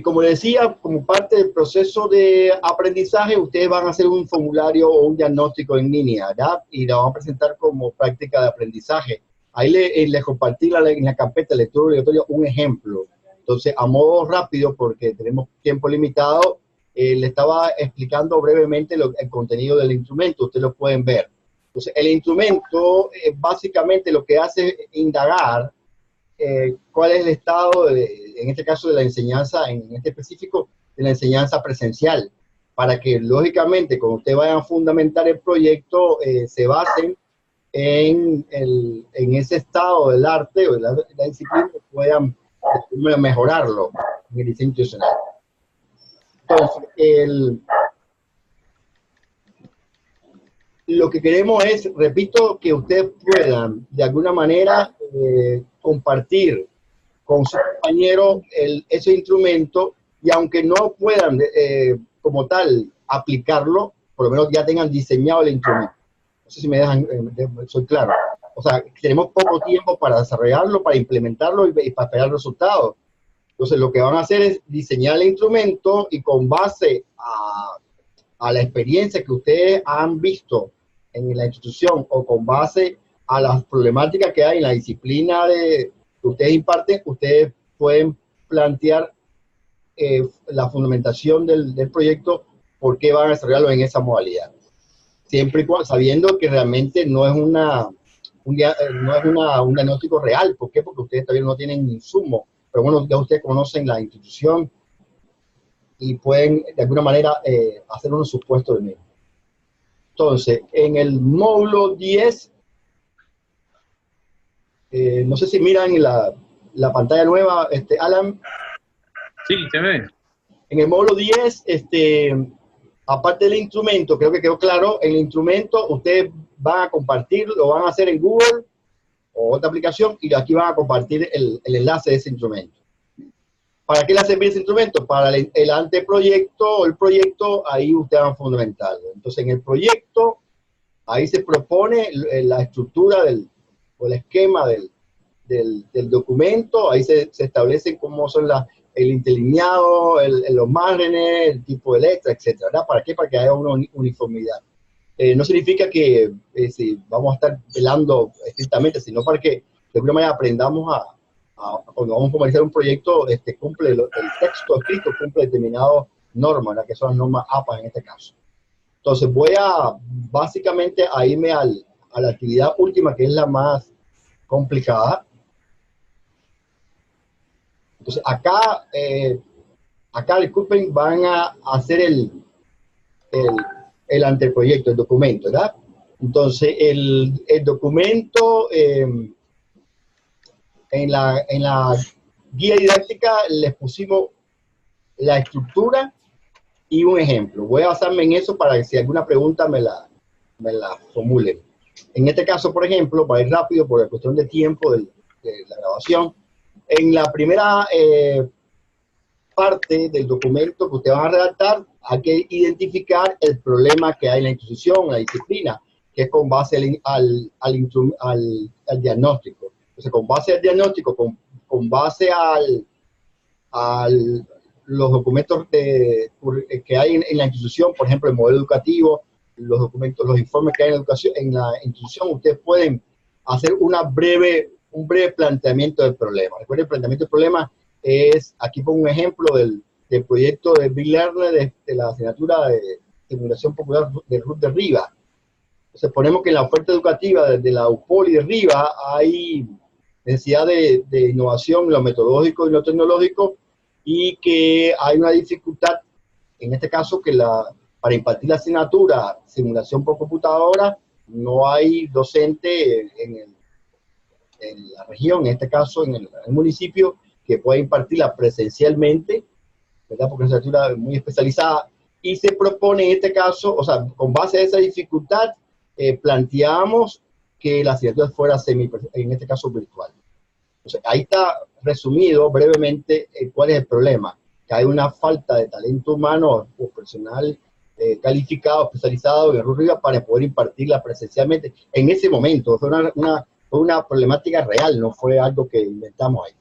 Como les decía, como parte del proceso de aprendizaje, ustedes van a hacer un formulario o un diagnóstico en línea, ¿verdad? Y lo van a presentar como práctica de aprendizaje. Ahí les compartí en la carpeta de lectura obligatoria un ejemplo. Entonces, a modo rápido, porque tenemos tiempo limitado, le estaba explicando brevemente el contenido del instrumento. Ustedes lo pueden ver. Entonces, el instrumento básicamente lo que hace es indagar cuál es el estado, en este caso, de la enseñanza, en este específico, de la enseñanza presencial, para que, lógicamente, cuando ustedes vayan a fundamentar el proyecto, se basen en ese estado del arte o de la disciplina, que puedan mejorarlo en el diseño institucional. Entonces, lo que queremos es, repito, que ustedes puedan, de alguna manera, compartir con sus compañeros ese instrumento, y aunque no puedan, como tal, aplicarlo, por lo menos ya tengan diseñado el instrumento. No sé si me dejan, soy claro. O sea, tenemos poco tiempo para desarrollarlo, para implementarlo y para esperar resultados. Entonces, lo que van a hacer es diseñar el instrumento y con base a la experiencia que ustedes han visto en la institución o con base a las problemáticas que hay en la disciplina que ustedes imparten, ustedes pueden plantear la fundamentación del proyecto, por qué van a desarrollarlo en esa modalidad. Siempre y cuando, sabiendo que realmente no es un diagnóstico real. ¿Por qué? Porque ustedes todavía no tienen insumo. Pero bueno, ya ustedes conocen la institución y pueden de alguna manera hacer unos supuestos de mismo. Entonces, en el módulo 10, no sé si miran la pantalla nueva, Alan. Sí, se ve. En el módulo 10, aparte del instrumento, creo que quedó claro, el instrumento ustedes van a compartir, lo van a hacer en Google o otra aplicación, y aquí van a compartir el enlace de ese instrumento. ¿Para qué le hace bien ese instrumento? Para el anteproyecto o el proyecto, ahí ustedes van a fundamentarlo. Entonces, en el proyecto, ahí se propone la estructura o el esquema del documento, ahí se establecen cómo son el interlineado, los márgenes, el tipo de letra, etc. ¿Para qué? Para que haya una uniformidad. No significa que si vamos a estar velando estrictamente, sino para que de alguna manera aprendamos cuando vamos a formalizar un proyecto, el texto escrito cumple determinadas normas, que son las normas APA en este caso. Entonces voy básicamente a irme a la actividad última, que es la más complicada. Entonces acá, disculpen, van a hacer el anteproyecto, el documento, ¿verdad? Entonces el documento, en la guía didáctica les pusimos la estructura y un ejemplo. Voy a basarme en eso para que si alguna pregunta me la formulen. En este caso, por ejemplo, para ir rápido por la cuestión de tiempo de la grabación, en la primera parte del documento que ustedes van a redactar, hay que identificar el problema que hay en la institución, la disciplina, que es con base al diagnóstico. Entonces, con base al diagnóstico, con base los documentos que hay en la institución, por ejemplo, el modelo educativo, los documentos, los informes que hay en la institución, ustedes pueden hacer un breve planteamiento del problema. Recuerden, el planteamiento del problema es, aquí pongo un ejemplo del proyecto de Big Learner de la asignatura de simulación popular de Ruth de Riva. Entonces ponemos que en la oferta educativa de la UPOL y de Riva hay necesidad de innovación en lo metodológico y lo tecnológico, y que hay una dificultad, en este caso, que para impartir la asignatura simulación por computadora, no hay docente en la región, en este caso en el municipio, que pueda impartirla presencialmente, ¿verdad? Porque es una asignatura muy especializada, y se propone en este caso, o sea, con base a esa dificultad, planteamos que la asignatura fuera en este caso virtual. Entonces, ahí está resumido brevemente cuál es el problema, que hay una falta de talento humano o personal calificado, especializado en Riva para poder impartirla presencialmente en ese momento. Fue una problemática real, no fue algo que inventamos ahí.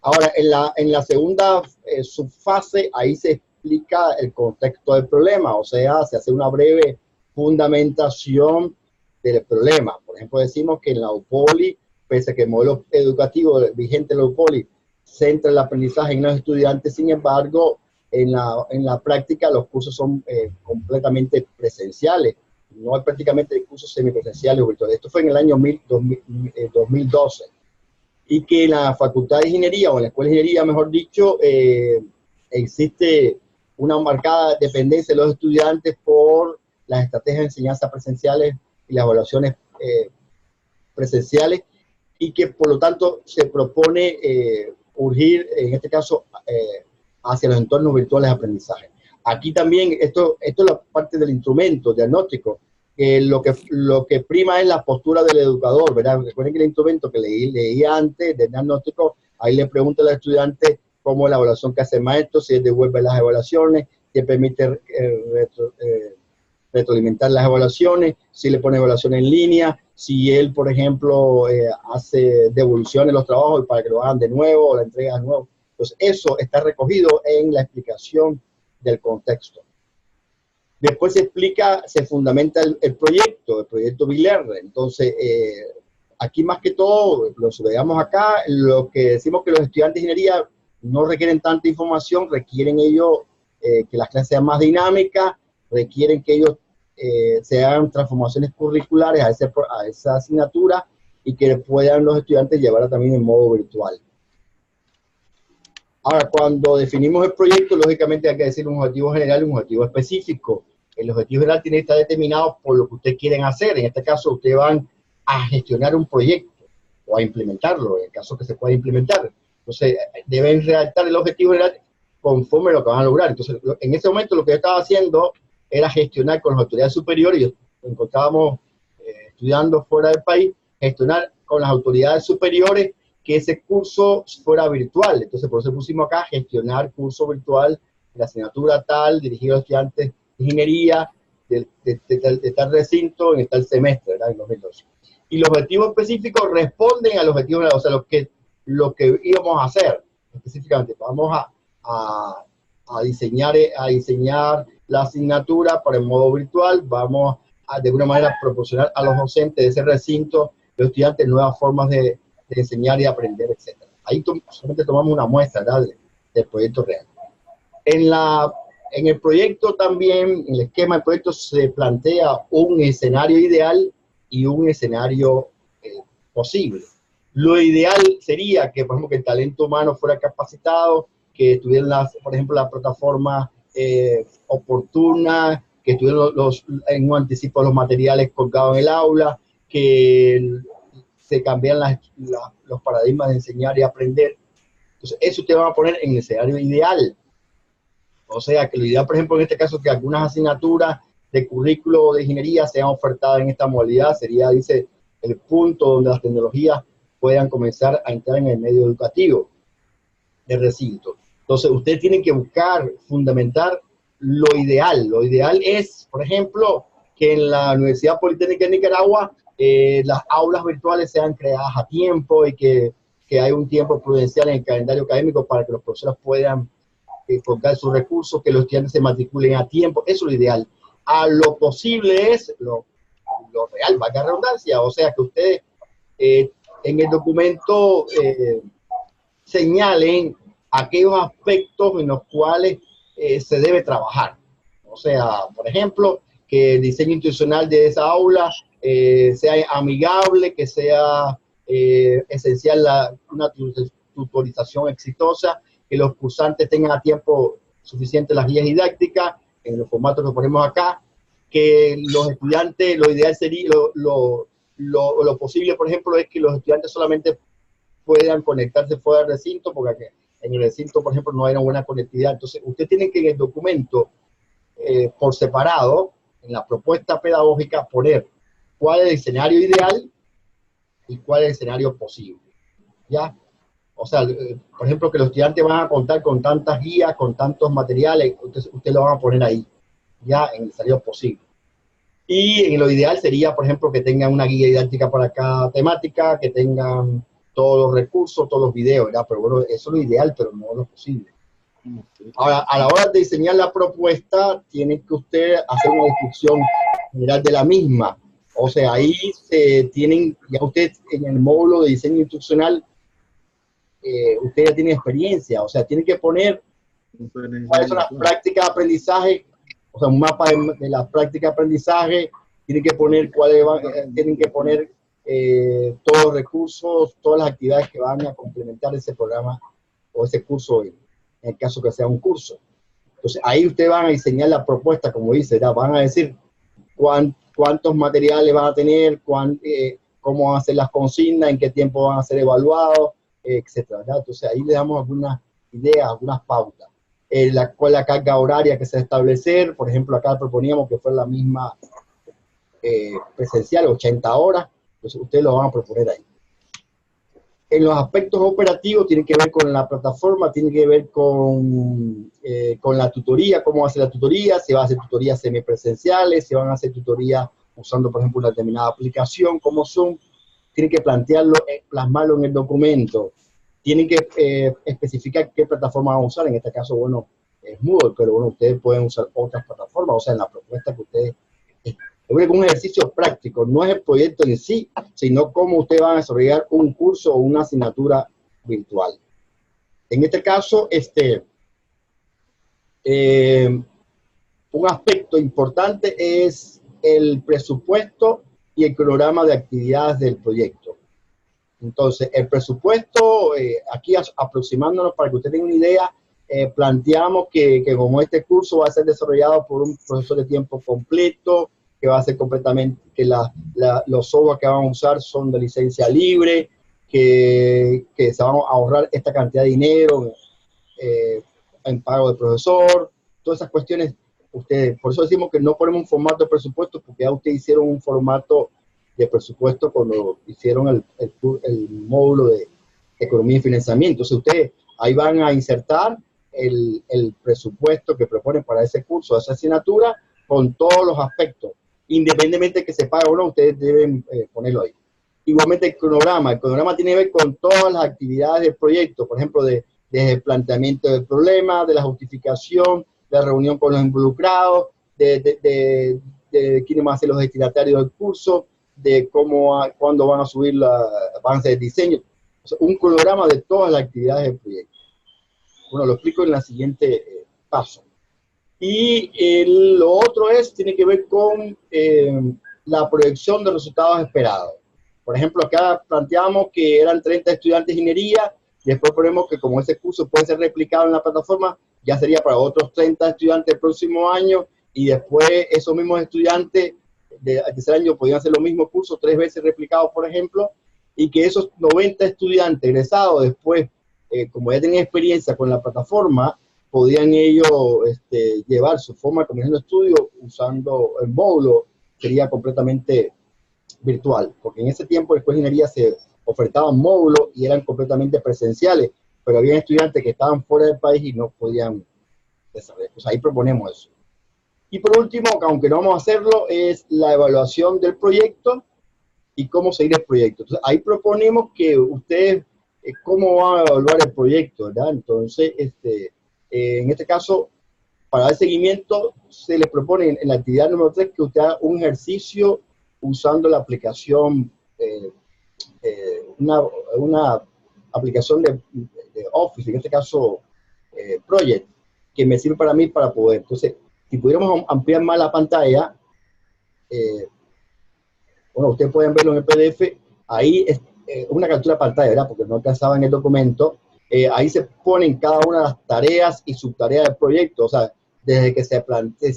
Ahora, en la segunda subfase, ahí se explica el contexto del problema, o sea, se hace una breve fundamentación del problema. Por ejemplo, decimos que en la UPOLI, pese a que el modelo educativo vigente en la UPOLI centra el aprendizaje en los estudiantes, sin embargo, en la práctica los cursos son completamente presenciales. No hay prácticamente cursos semipresenciales o virtuales. Esto fue en el año 2012. Y que en la Facultad de Ingeniería, o en la Escuela de Ingeniería, mejor dicho, existe una marcada dependencia de los estudiantes por las estrategias de enseñanza presenciales y las evaluaciones presenciales, y que por lo tanto se propone urgir, en este caso, hacia los entornos virtuales de aprendizaje. Aquí también, esto es la parte del instrumento diagnóstico, que lo que prima es la postura del educador, ¿verdad? Recuerden que el instrumento que leí antes del diagnóstico, ahí le pregunta al estudiante cómo es la evaluación que hace el maestro, si él devuelve las evaluaciones, si permite retroalimentar las evaluaciones, si le pone evaluación en línea, si él, por ejemplo, hace devoluciones de los trabajos para que lo hagan de nuevo o la entrega de nuevo. Entonces, eso está recogido en la explicación del contexto. Después se explica, se fundamenta el proyecto BILR. Entonces, aquí más que todo, lo veamos acá, lo que decimos que los estudiantes de ingeniería no requieren tanta información, requieren ellos que las clases sean más dinámicas, requieren que ellos se hagan transformaciones curriculares a esa asignatura y que puedan los estudiantes llevarla también en modo virtual. Ahora, cuando definimos el proyecto, lógicamente hay que decir un objetivo general y un objetivo específico. El objetivo general tiene que estar determinado por lo que ustedes quieren hacer. En este caso, ustedes van a gestionar un proyecto o a implementarlo, en el caso que se pueda implementar. Entonces, deben redactar el objetivo general conforme a lo que van a lograr. Entonces, en ese momento lo que yo estaba haciendo era gestionar con las autoridades superiores, y nos encontrábamos estudiando fuera del país, gestionar con las autoridades superiores que ese curso fuera virtual. Entonces, por eso pusimos acá, gestionar curso virtual de la asignatura tal, dirigido a estudiantes de ingeniería, de tal recinto, en tal semestre, ¿verdad? En 2012. Y los objetivos específicos responden a los objetivos, o sea, lo que íbamos a hacer específicamente. Vamos a diseñar la asignatura para el modo virtual, vamos a, de alguna manera, proporcionar a los docentes de ese recinto, los estudiantes, nuevas formas de enseñar y aprender, etc. Ahí solamente tomamos una muestra, ¿verdad?, del proyecto real. En el proyecto también, en el esquema del proyecto, se plantea un escenario ideal y un escenario posible. Lo ideal sería que, por ejemplo, que el talento humano fuera capacitado, que tuvieran, por ejemplo, la plataforma oportuna, que tuvieran en un anticipo los materiales colgados en el aula, que se cambian los paradigmas de enseñar y aprender. Entonces, eso ustedes van a poner en el escenario ideal. O sea, que lo ideal, por ejemplo, en este caso, que algunas asignaturas de currículo de ingeniería sean ofertadas en esta modalidad, sería, dice, el punto donde las tecnologías puedan comenzar a entrar en el medio educativo del recinto. Entonces, ustedes tienen que buscar, fundamentar lo ideal. Lo ideal es, por ejemplo, que en la Universidad Politécnica de Nicaragua las aulas virtuales sean creadas a tiempo y que hay un tiempo prudencial en el calendario académico para que los profesores puedan colocar sus recursos, que los estudiantes se matriculen a tiempo. Eso es lo ideal. A lo posible es lo real, valga la redundancia. O sea, que ustedes en el documento señalen aquellos aspectos en los cuales se debe trabajar. O sea, por ejemplo, que el diseño institucional de esa aula sea amigable, que sea esencial una tutorización exitosa, que los cursantes tengan a tiempo suficiente las guías didácticas en los formatos que ponemos acá, que los estudiantes, lo ideal sería, lo posible, por ejemplo, es que los estudiantes solamente puedan conectarse fuera del recinto, porque en el recinto, por ejemplo, no hay una buena conectividad. Entonces, usted tiene que en el documento, por separado, en la propuesta pedagógica, poner cuál es el escenario ideal y cuál es el escenario posible. ¿Ya? O sea, por ejemplo, que los estudiantes van a contar con tantas guías, con tantos materiales, usted lo van a poner ahí, ya en el escenario posible. Y en lo ideal sería, por ejemplo, que tengan una guía didáctica para cada temática, que tengan todos los recursos, todos los videos, ¿verdad? Pero bueno, eso es lo ideal, pero no lo posible. Ahora, a la hora de diseñar la propuesta, tiene que usted hacer una descripción general de la misma. O sea, ahí se tienen, ya usted en el módulo de diseño instruccional, usted ya tiene experiencia. O sea, tiene que poner cuáles son las prácticas de aprendizaje, o sea, un mapa de las prácticas de aprendizaje, tienen que poner tienen que poner todos los recursos, todas las actividades que van a complementar ese programa o ese curso, en el caso que sea un curso. Entonces, ahí ustedes van a diseñar la propuesta, como dice, ¿verdad? Van a decir cuántos materiales van a tener, cómo van a ser las consignas, en qué tiempo van a ser evaluados, etcétera, ¿verdad? Entonces, ahí le damos algunas ideas, algunas pautas. ¿Cuál es la carga horaria que se va a establecer? Por ejemplo, acá proponíamos que fuera la misma presencial, 80 horas. Entonces, ustedes lo van a proponer ahí. En los aspectos operativos tiene que ver con la plataforma, tiene que ver con la tutoría, cómo va a ser la tutoría, si va a hacer tutorías semipresenciales, si van a hacer tutorías usando, por ejemplo, una determinada aplicación como Zoom. Tienen que plantearlo, plasmarlo en el documento. Tienen que especificar qué plataforma van a usar. En este caso, bueno, es Moodle, pero bueno, ustedes pueden usar otras plataformas, o sea, en la propuesta que ustedes... Es un ejercicio práctico, no es el proyecto en sí, sino cómo ustedes van a desarrollar un curso o una asignatura virtual. En este caso, un aspecto importante es el presupuesto y el cronograma de actividades del proyecto. Entonces, el presupuesto, aquí aproximándonos para que usted tenga una idea, planteamos que como este curso va a ser desarrollado por un profesor de tiempo completo, que va a ser completamente, que los software que van a usar son de licencia libre, que se van a ahorrar esta cantidad de dinero en pago del profesor, todas esas cuestiones. Ustedes, por eso decimos que no ponemos un formato de presupuesto, porque ya ustedes hicieron un formato de presupuesto cuando hicieron el módulo de economía y financiamiento. Entonces ustedes ahí van a insertar el presupuesto que proponen para ese curso, esa asignatura, con todos los aspectos. Independientemente de que se pague o no, ustedes deben ponerlo ahí. Igualmente el cronograma tiene que ver con todas las actividades del proyecto, por ejemplo, desde el planteamiento del problema, de la justificación, de la reunión con los involucrados, de quiénes van a ser los destinatarios del curso, de cuándo van a subir van a hacer el diseño. O sea, un cronograma de todas las actividades del proyecto. Bueno, lo explico en la siguiente paso. Y lo otro tiene que ver con la proyección de resultados esperados. Por ejemplo, acá planteamos que eran 30 estudiantes de ingeniería, y después ponemos que como ese curso puede ser replicado en la plataforma, ya sería para otros 30 estudiantes el próximo año, y después esos mismos estudiantes de tercer año podían hacer los mismos cursos 3 veces replicados, por ejemplo, y que esos 90 estudiantes egresados después, como ya tenían experiencia con la plataforma, podían ellos llevar su forma de combinación de estudio usando el módulo, sería completamente virtual, porque en ese tiempo la escuela de ingeniería se ofertaban módulos y eran completamente presenciales, pero había estudiantes que estaban fuera del país y no podían desarrollar. Pues ahí proponemos eso. Y por último, aunque no vamos a hacerlo, es la evaluación del proyecto y cómo seguir el proyecto. Entonces, ahí proponemos que ustedes, cómo van a evaluar el proyecto, ¿verdad? Entonces, en este caso, para dar seguimiento, se les propone en la actividad número 3 que usted haga un ejercicio usando la aplicación, una aplicación de Office, en este caso Project, que me sirve para mí para poder. Entonces, si pudiéramos ampliar más la pantalla, bueno, ustedes pueden verlo en el PDF, ahí es una captura de pantalla, ¿verdad? Porque no alcanzaba en el documento. Ahí se ponen cada una de las tareas y subtareas del proyecto, o sea, desde que se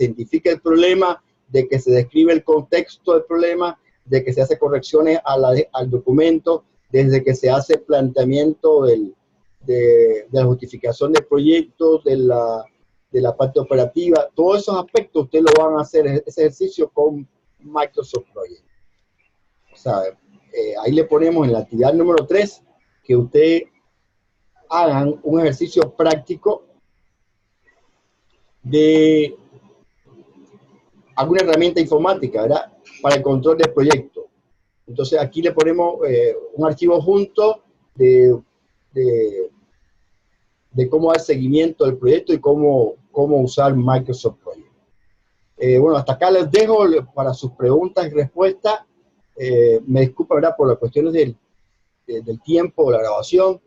identifica el problema, de que se describe el contexto del problema, de que se hace correcciones al documento, desde que se hace planteamiento de la justificación del proyecto, de la parte operativa, todos esos aspectos ustedes lo van a hacer, ese ejercicio con Microsoft Project. O sea, ahí le ponemos en la actividad número 3 que ustedes hagan un ejercicio práctico de alguna herramienta informática, ¿verdad? Para el control del proyecto. Entonces aquí le ponemos un archivo junto de de cómo dar seguimiento del proyecto y cómo usar Microsoft Project. Bueno, hasta acá les dejo para sus preguntas y respuestas. Me disculpo, ¿verdad?, por las cuestiones del tiempo, la grabación.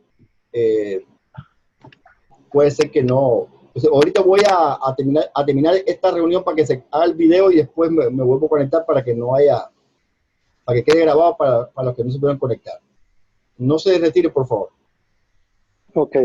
Puede ser que no. Entonces, ahorita voy a terminar esta reunión para que se haga el video y después me vuelvo a conectar para que no haya, para que quede grabado para los que no se puedan conectar. No se retire, por favor. Ok.